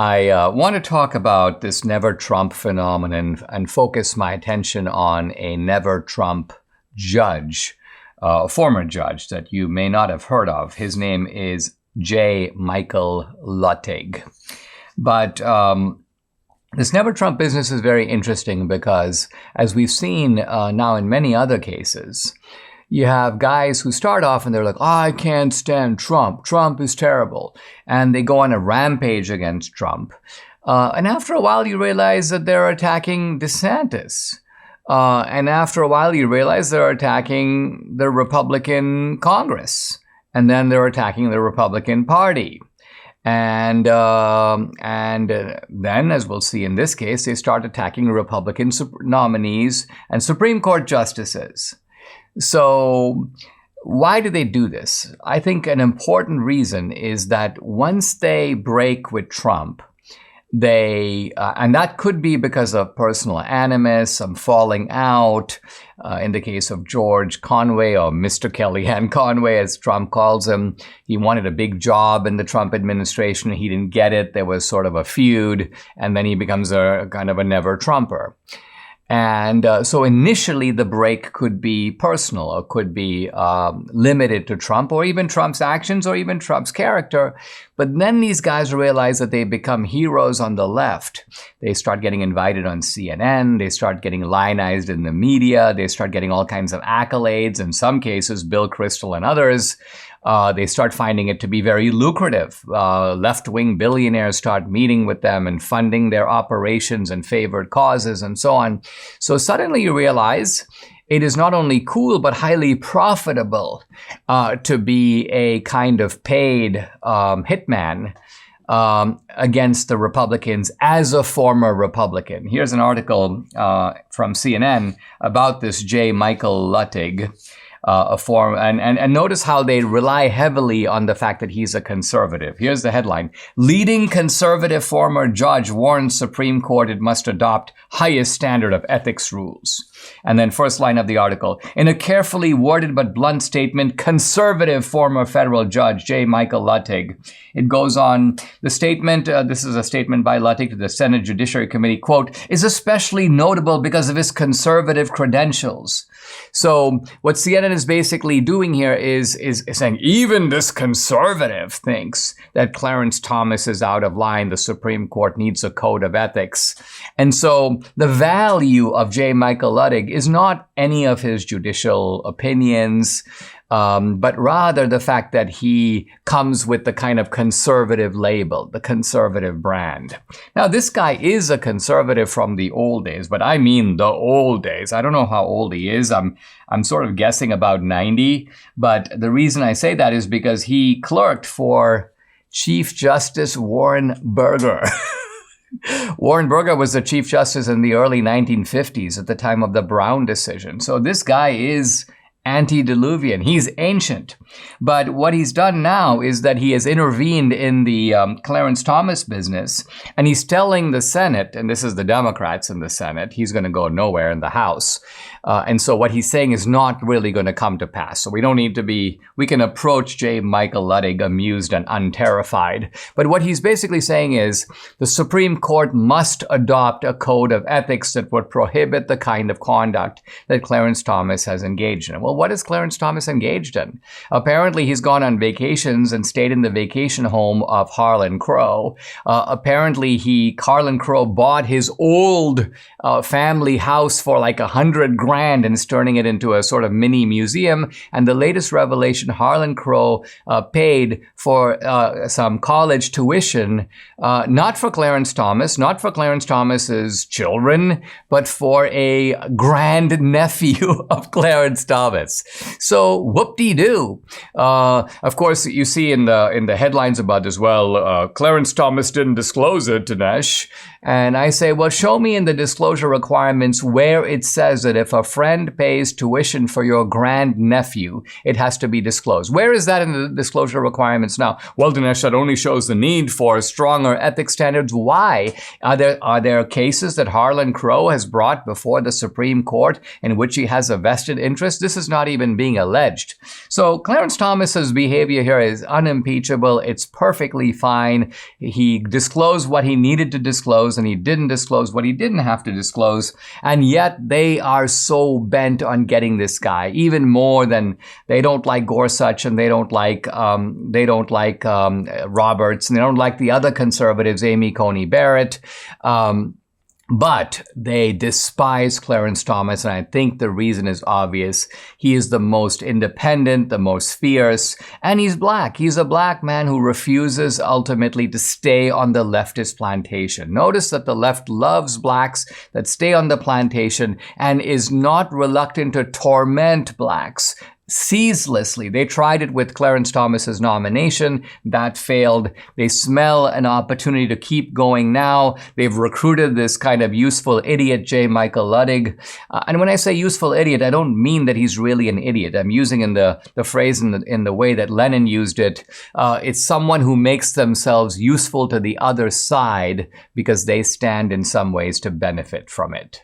I want to talk about this never Trump phenomenon and focus my attention on a never Trump judge, a former judge that you may not have heard of. His name is J. Michael Luttig. But this never Trump business is very interesting because, as we've seen now in many other cases, you have guys who start off and they're like, I can't stand Trump. Trump is terrible. And they go on a rampage against Trump. And after a while, you realize that they're attacking DeSantis. And after a while, you realize they're attacking the Republican Congress. And then they're attacking the Republican Party. And then, as we'll see in this case, they start attacking Republican nominees and Supreme Court justices. So why do they do this? I think an important reason is that once they break with Trump, and that could be because of personal animus, some falling out, in the case of George Conway, or Mr. Kellyanne Conway, as Trump calls him. He wanted a big job in the Trump administration. He didn't get it. There was sort of a feud, and then he becomes a kind of a never Trumper. And so initially the break could be personal, or could be limited to Trump, or even Trump's actions, or even Trump's character. But then these guys realize that they become heroes on the left. They start getting invited on CNN. They start getting lionized in the media. They start getting all kinds of accolades. In some cases, Bill Kristol and others. They start finding it to be very lucrative. Left-wing billionaires start meeting with them and funding their operations and favored causes and so on. So suddenly you realize it is not only cool, but highly profitable to be a kind of paid hitman against the Republicans as a former Republican. Here's an article from CNN about this J. Michael Luttig. And notice how they rely heavily on the fact that he's a conservative. Here's the headline. Leading conservative former judge warns Supreme Court it must adopt highest standard of ethics rules. And then first line of the article. In a carefully worded but blunt statement, conservative former federal judge J. Michael Luttig. It goes on. The statement, this is a statement by Luttig to the Senate Judiciary Committee, quote, is especially notable because of his conservative credentials. So what CNN is basically doing here is saying even this conservative thinks that Clarence Thomas is out of line. The Supreme Court needs a code of ethics. And so the value of J. Michael Luttig is not any of his judicial opinions, but rather the fact that he comes with the kind of conservative label, the conservative brand. Now, this guy is a conservative from the old days, but I mean the old days. I don't know how old he is. I'm sort of guessing about 90. But the reason I say that is because he clerked for Chief Justice Warren Burger. Warren Burger was the Chief Justice in the early 1950s at the time of the Brown decision. So this guy is antediluvian. He's ancient. But what he's done now is that he has intervened in the Clarence Thomas business, and he's telling the Senate, and this is the Democrats in the Senate, he's going to go nowhere in the House. And so what he's saying is not really going to come to pass. So we don't need to be, we can approach J. Michael Luttig amused and unterrified. But what he's basically saying is the Supreme Court must adopt a code of ethics that would prohibit the kind of conduct that Clarence Thomas has engaged in. Well, what is Clarence Thomas engaged in? Apparently, he's gone on vacations and stayed in the vacation home of Harlan Crow. Apparently, Harlan Crow bought his old family house for like $100,000 and is turning it into a sort of mini museum. And the latest revelation, Harlan Crow paid for some college tuition, not for Clarence Thomas, not for Clarence Thomas's children, but for a grandnephew of Clarence Thomas. So whoop-de-doo. Of course, you see in the headlines about this, well, Clarence Thomas didn't disclose it, Dinesh. And I say, well, show me in the disclosure requirements where it says that if a friend pays tuition for your grandnephew, it has to be disclosed. Where is that in the disclosure requirements now? Well, Dinesh, that only shows the need for stronger ethics standards. Why? Are there cases that Harlan Crow has brought before the Supreme Court in which he has a vested interest? This is not even being alleged. So Clarence Thomas's behavior here is unimpeachable. It's perfectly fine. He disclosed what he needed to disclose, and he didn't disclose what he didn't have to disclose. And yet they are so bent on getting this guy, even more than they don't like Gorsuch, and they don't like Roberts, and they don't like the other conservatives, Amy Coney Barrett. But they despise Clarence Thomas, and I think the reason is obvious. He is the most independent, the most fierce, and he's black. He's a black man who refuses ultimately to stay on the leftist plantation. Notice that the left loves blacks that stay on the plantation and is not reluctant to torment blacks ceaselessly. They tried it with Clarence Thomas's nomination. That failed. They smell an opportunity to keep going now. They've recruited this kind of useful idiot, J. Michael Ludwig. And when I say useful idiot, I don't mean that he's really an idiot. I'm using in the phrase in the way that Lenin used it. It's someone who makes themselves useful to the other side because they stand in some ways to benefit from it.